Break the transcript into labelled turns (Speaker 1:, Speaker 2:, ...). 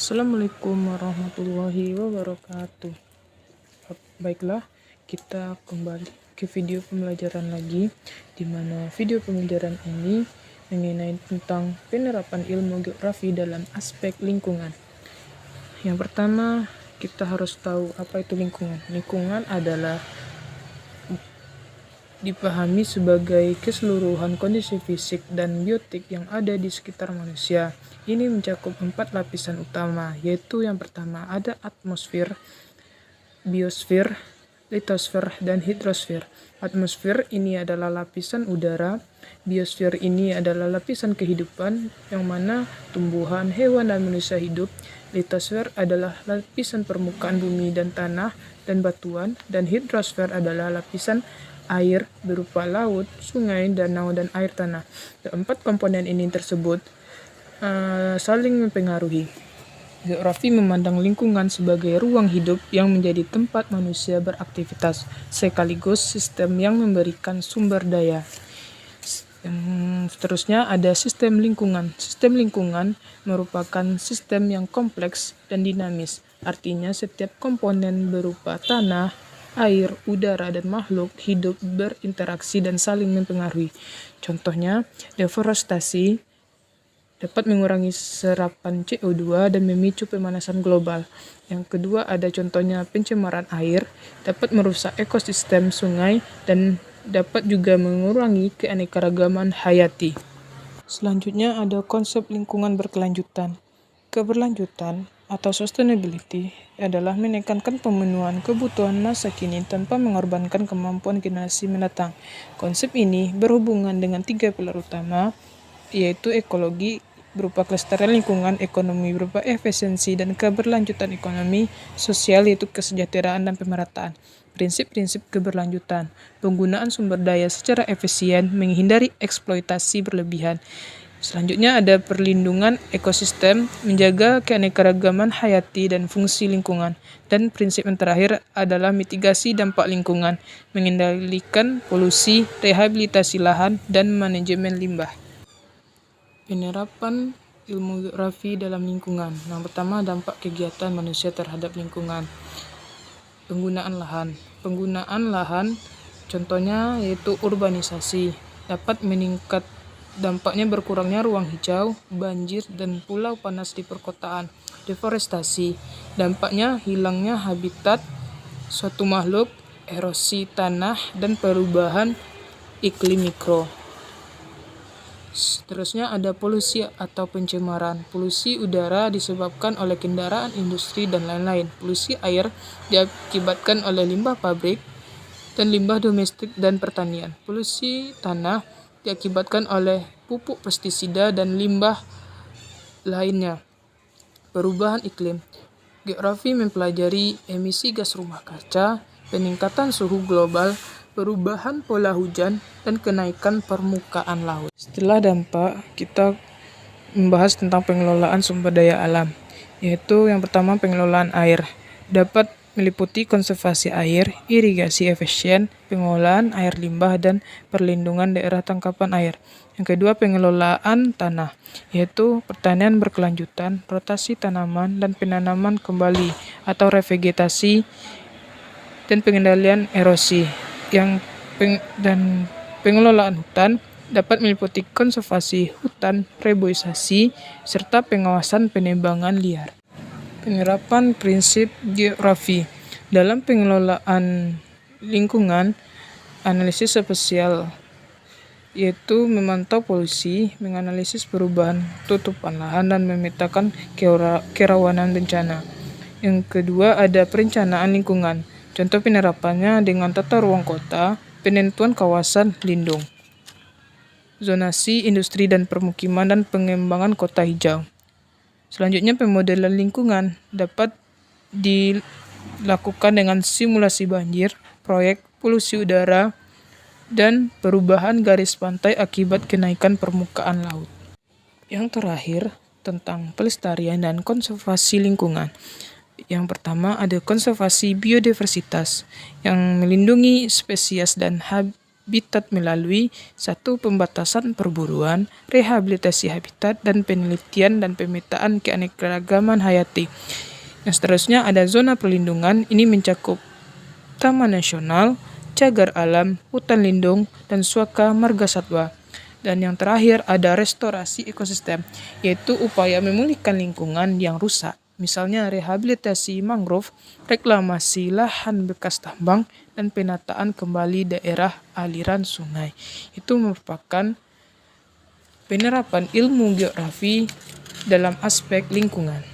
Speaker 1: Assalamualaikum warahmatullahi wabarakatuh. Baiklah, kita kembali ke video pembelajaran lagi, di mana video pembelajaran ini mengenai tentang penerapan ilmu geografi dalam aspek lingkungan. Yang pertama, kita harus tahu apa itu lingkungan. Lingkungan adalah dipahami sebagai keseluruhan kondisi fisik dan biotik yang ada di sekitar manusia. Ini mencakup 4 lapisan utama, yaitu yang pertama ada atmosfer, biosfer, litosfer, dan hidrosfer. Atmosfer ini adalah lapisan udara, biosfer ini adalah lapisan kehidupan yang mana tumbuhan, hewan, dan manusia hidup. Litosfer adalah lapisan permukaan bumi dan tanah dan batuan, dan hidrosfer adalah lapisan air berupa laut, sungai, danau, dan air tanah. Keempat komponen ini tersebut saling mempengaruhi. Geografi memandang lingkungan sebagai ruang hidup yang menjadi tempat manusia beraktivitas, sekaligus sistem yang memberikan sumber daya. Seterusnya ada sistem lingkungan. Sistem lingkungan merupakan sistem yang kompleks dan dinamis. Artinya setiap komponen berupa tanah, air, udara, dan makhluk hidup berinteraksi dan saling mempengaruhi. Contohnya, deforestasi dapat mengurangi serapan CO2 dan memicu pemanasan global. Yang kedua ada contohnya pencemaran air, dapat merusak ekosistem sungai dan dapat juga mengurangi keanekaragaman hayati. Selanjutnya ada konsep lingkungan berkelanjutan. Keberlanjutan atau sustainability adalah menekankan pemenuhan kebutuhan masa kini tanpa mengorbankan kemampuan generasi mendatang. Konsep ini berhubungan dengan 3 pilar utama, yaitu ekologi berupa kelestarian lingkungan, ekonomi berupa efisiensi dan keberlanjutan ekonomi, sosial yaitu kesejahteraan dan pemerataan. Prinsip-prinsip keberlanjutan: penggunaan sumber daya secara efisien, menghindari eksploitasi berlebihan. Selanjutnya ada perlindungan ekosistem, menjaga keanekaragaman hayati dan fungsi lingkungan. Dan prinsip yang terakhir adalah mitigasi dampak lingkungan, mengendalikan polusi, rehabilitasi lahan, dan manajemen limbah. Penerapan ilmu geografi dalam lingkungan. Yang pertama, dampak kegiatan manusia terhadap lingkungan. Penggunaan lahan contohnya yaitu urbanisasi dapat meningkat. Dampaknya berkurangnya ruang hijau, banjir, dan pulau panas di perkotaan. Deforestasi dampaknya hilangnya habitat suatu makhluk, erosi tanah, dan perubahan iklim mikro. Seterusnya ada polusi atau pencemaran. Polusi udara disebabkan oleh kendaraan, industri, dan lain-lain. Polusi air diakibatkan oleh limbah pabrik dan limbah domestik dan pertanian. Polusi tanah diakibatkan oleh pupuk pestisida dan limbah lainnya. Perubahan iklim. Geografi mempelajari emisi gas rumah kaca, peningkatan suhu global, perubahan pola hujan, dan kenaikan permukaan laut. Setelah dampak, kita membahas tentang pengelolaan sumber daya alam, yaitu yang pertama pengelolaan air. Dapat meliputi konservasi air, irigasi efisien, pengolahan air limbah, dan perlindungan daerah tangkapan air. Yang kedua pengelolaan tanah, yaitu pertanian berkelanjutan, rotasi tanaman, dan penanaman kembali atau revegetasi, dan pengendalian erosi. Dan pengelolaan hutan dapat meliputi konservasi hutan, reboisasi, serta pengawasan penebangan liar. Penerapan prinsip geografi dalam pengelolaan lingkungan, analisis spasial, yaitu memantau polusi, menganalisis perubahan tutupan lahan, dan memetakan kerawanan bencana. Yang kedua ada perencanaan lingkungan. Contoh penerapannya dengan tata ruang kota, penentuan kawasan lindung, zonasi industri dan permukiman, dan pengembangan kota hijau. Selanjutnya pemodelan lingkungan dapat dilakukan dengan simulasi banjir, proyek polusi udara, dan perubahan garis pantai akibat kenaikan permukaan laut. Yang terakhir tentang pelestarian dan konservasi lingkungan. Yang pertama ada konservasi biodiversitas yang melindungi spesies dan habitat melalui satu pembatasan perburuan, rehabilitasi habitat, dan penelitian dan pemetaan keanekaragaman hayati. Yang seterusnya ada zona perlindungan, ini mencakup Taman Nasional, Cagar Alam, Hutan Lindung, dan Suaka Marga Satwa. Dan yang terakhir ada restorasi ekosistem, yaitu upaya memulihkan lingkungan yang rusak. Misalnya rehabilitasi mangrove, reklamasi lahan bekas tambang, dan penataan kembali daerah aliran sungai. Itu merupakan penerapan ilmu geografi dalam aspek lingkungan.